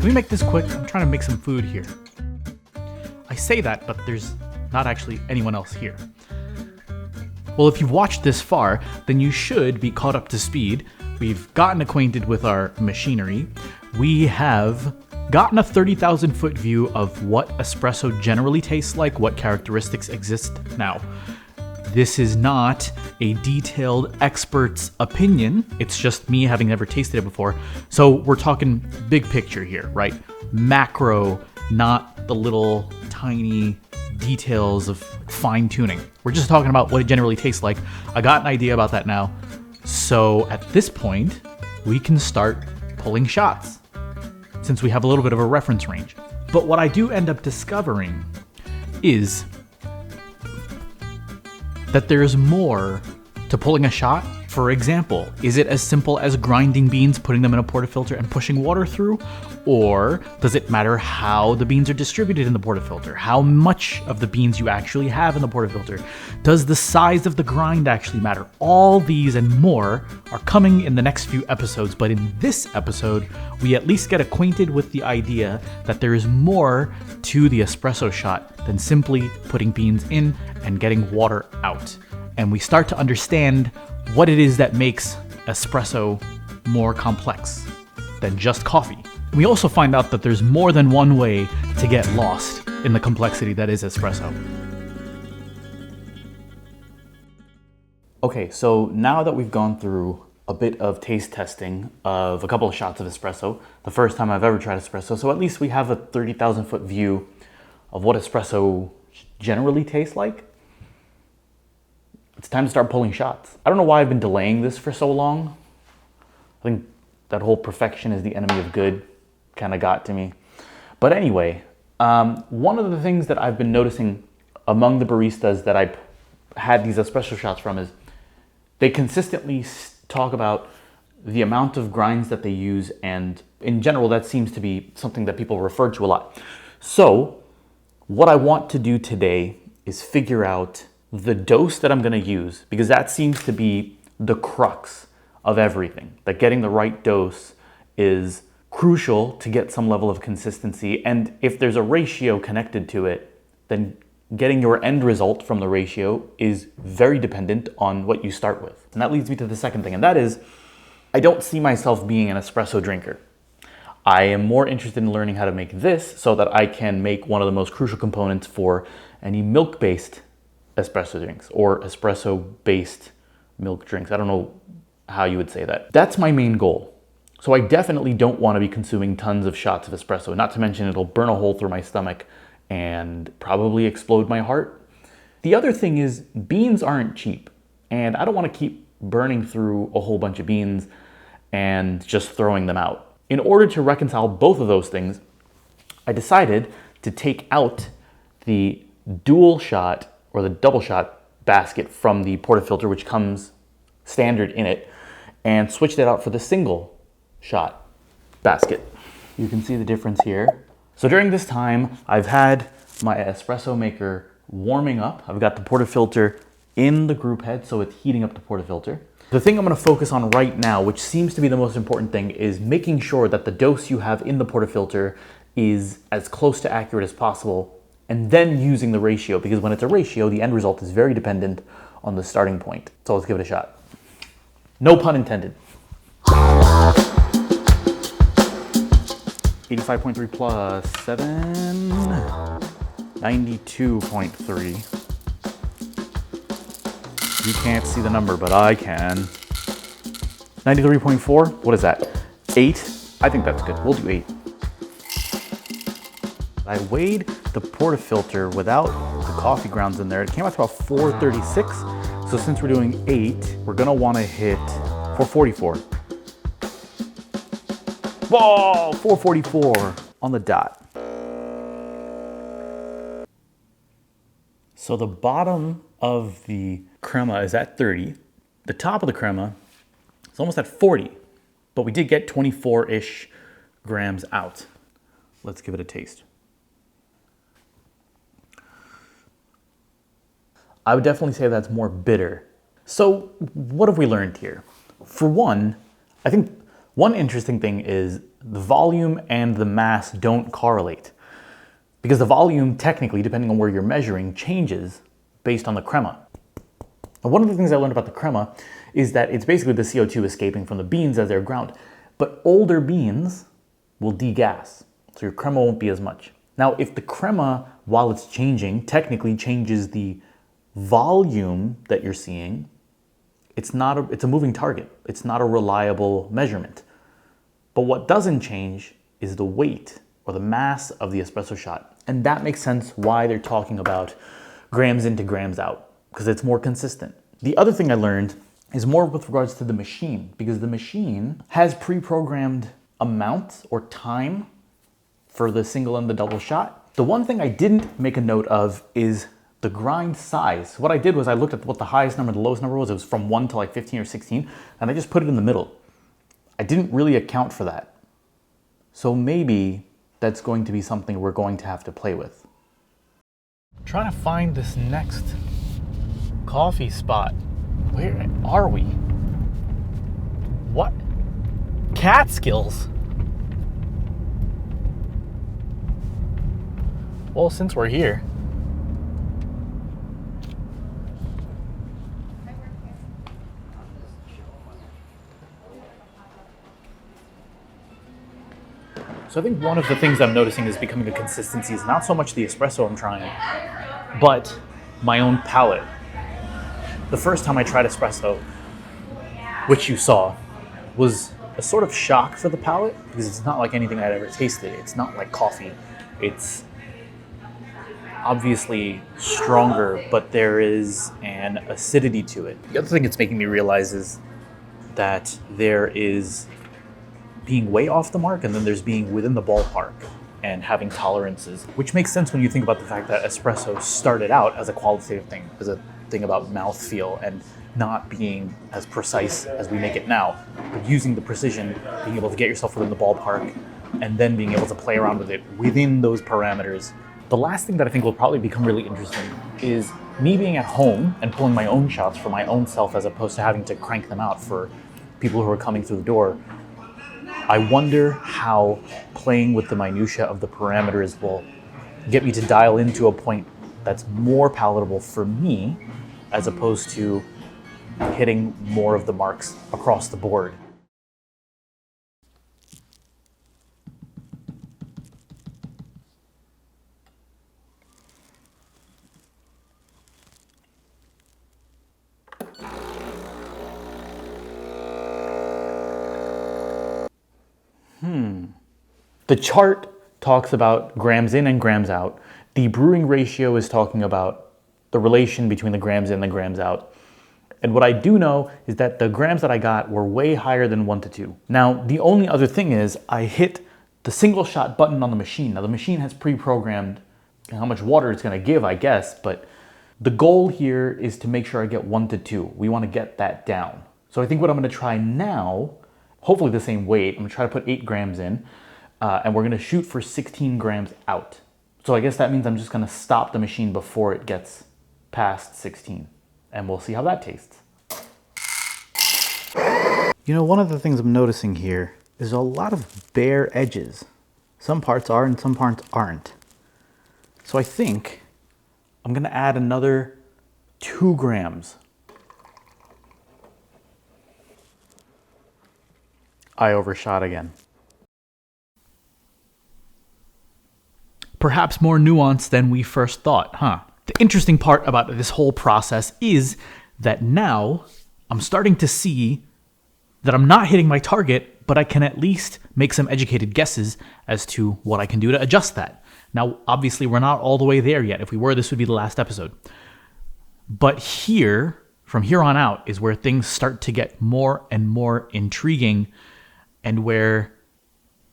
Let me make this quick. I'm trying to make some food here. I say that, but there's not actually anyone else here. Well, if you've watched this far, then you should be caught up to speed. We've gotten acquainted with our machinery. We have gotten a 30,000 foot view of what espresso generally tastes like, what characteristics exist now. This is not a detailed expert's opinion. It's just me having never tasted it before. So we're talking big picture here, right? Macro, not the little tiny details of fine tuning. We're just talking about what it generally tastes like. I got an idea about that now. So at this point, we can start pulling shots since we have a little bit of a reference range. But what I do end up discovering is that there's more to pulling a shot. For example, is it as simple as grinding beans, putting them in a portafilter and pushing water through? Or does it matter how the beans are distributed in the portafilter? How much of the beans you actually have in the portafilter? Does the size of the grind actually matter? All these and more are coming in the next few episodes, but in this episode, we at least get acquainted with the idea that there is more to the espresso shot than simply putting beans in and getting water out. And we start to understand what it is that makes espresso more complex than just coffee. We also find out that there's more than one way to get lost in the complexity that is espresso. Okay, so now that we've gone through a bit of taste testing of a couple of shots of espresso, the first time I've ever tried espresso, so at least we have a 30,000 foot view of what espresso generally tastes like. It's time to start pulling shots. I don't know why I've been delaying this for so long. I think that whole perfection is the enemy of good kind of got to me. But anyway, one of the things that I've been noticing among the baristas that I've had these espresso shots from is they consistently talk about the amount of grinds that they use, and in general that seems to be something that people refer to a lot. So what I want to do today is figure out the dose that I'm going to use, because that seems to be the crux of everything. That getting the right dose is crucial to get some level of consistency, and if there's a ratio connected to it, then getting your end result from the ratio is very dependent on what you start with. And that leads me to the second thing, and that is, I don't see myself being an espresso drinker. I am more interested in learning how to make this so that I can make one of the most crucial components for any milk-based espresso drinks or espresso-based milk drinks. I don't know how you would say that. That's my main goal. So I definitely don't want to be consuming tons of shots of espresso, not to mention it'll burn a hole through my stomach and probably explode my heart. The other thing is beans aren't cheap, and I don't want to keep burning through a whole bunch of beans and just throwing them out. In order to reconcile both of those things, I decided to take out the dual shot or the double shot basket from the portafilter, which comes standard in it, and switched it out for the single shot basket. You can see the difference here. So during this time, I've had my espresso maker warming up. I've got the portafilter in the group head, so it's heating up the portafilter. The thing I'm going to focus on right now, which seems to be the most important thing, is making sure that the dose you have in the portafilter is as close to accurate as possible, and then using the ratio, because when it's a ratio, the end result is very dependent on the starting point. So let's give it a shot. No pun intended. 85.3 plus 7, 92.3. You can't see the number, but I can. 93.4, what is that? 8? I think that's good, we'll do 8. I weighed the portafilter without the coffee grounds in there. It came out to about 436. So since we're doing 8, we're gonna wanna hit 444. Whoa, 444 on the dot. So the bottom of the crema is at 30. The top of the crema is almost at 40, but we did get 24-ish grams out. Let's give it a taste. I would definitely say that's more bitter. So what have we learned here? For one, I think one interesting thing is the volume and the mass don't correlate. Because the volume, technically, depending on where you're measuring, changes based on the crema. And one of the things I learned about the crema is that it's basically the CO2 escaping from the beans as they're ground. But older beans will degas, so your crema won't be as much. Now, if the crema, while it's changing, technically changes the volume that you're seeing, it's a moving target. It's not a reliable measurement. But what doesn't change is the weight or the mass of the espresso shot. And that makes sense why they're talking about grams in to grams out, because it's more consistent. The other thing I learned is more with regards to the machine, because the machine has pre-programmed amount or time for the single and the double shot. The one thing I didn't make a note of is the grind size. What I did was I looked at what the highest number and the lowest number was. It was from 1 to like 15 or 16, and I just put it in the middle. I didn't really account for that. So maybe that's going to be something we're going to have to play with. I'm trying to find this next coffee spot. Where are we? What? Catskills? Well, since we're here. So I think one of the things I'm noticing is becoming a consistency is not so much the espresso I'm trying, but my own palate. The first time I tried espresso, which you saw, was a sort of shock for the palate because it's not like anything I'd ever tasted. It's not like coffee. It's obviously stronger, but there is an acidity to it. The other thing it's making me realize is that there is being way off the mark and then there's being within the ballpark and having tolerances, which makes sense when you think about the fact that espresso started out as a qualitative thing, as a thing about mouthfeel and not being as precise as we make it now, but using the precision, being able to get yourself within the ballpark and then being able to play around with it within those parameters. The last thing that I think will probably become really interesting is me being at home and pulling my own shots for my own self as opposed to having to crank them out for people who are coming through the door. I wonder how playing with the minutia of the parameters will get me to dial into a point that's more palatable for me as opposed to hitting more of the marks across the board. The chart talks about grams in and grams out. The brewing ratio is talking about the relation between the grams in and the grams out. And what I do know is that the grams that I got were way higher than 1 to 2. Now, the only other thing is I hit the single shot button on the machine. Now, the machine has pre-programmed how much water it's going to give, I guess, but the goal here is to make sure I get 1 to 2. We want to get that down. So I think what I'm going to try now, hopefully the same weight, I'm going to try to put 8 grams in, and we're going to shoot for 16 grams out. So I guess that means I'm just going to stop the machine before it gets past 16, and we'll see how that tastes. You know, one of the things I'm noticing here is a lot of bare edges. Some parts are and some parts aren't. So I think I'm going to add another 2 grams. I overshot again. Perhaps more nuanced than we first thought, huh? The interesting part about this whole process is that now I'm starting to see that I'm not hitting my target, but I can at least make some educated guesses as to what I can do to adjust that. Now, obviously, we're not all the way there yet. If we were, this would be the last episode. But here, from here on out, is where things start to get more and more intriguing and where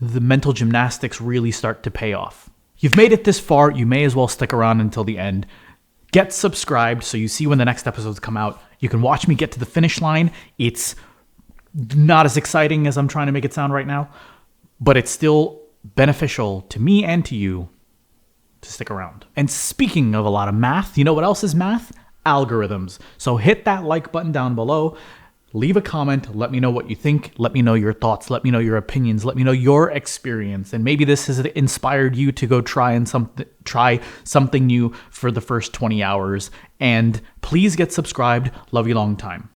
the mental gymnastics really start to pay off. You've made it this far, you may as well stick around until the end. Get subscribed so you see when the next episodes come out. You can watch me get to the finish line. It's not as exciting as I'm trying to make it sound right now, but it's still beneficial to me and to you to stick around. And speaking of a lot of math, you know what else is math? Algorithms. So hit that like button down below. Leave a comment. Let me know what you think. Let me know your thoughts. Let me know your opinions. Let me know your experience. And maybe this has inspired you to go try something new for the first 20 hours. And please get subscribed. Love you long time.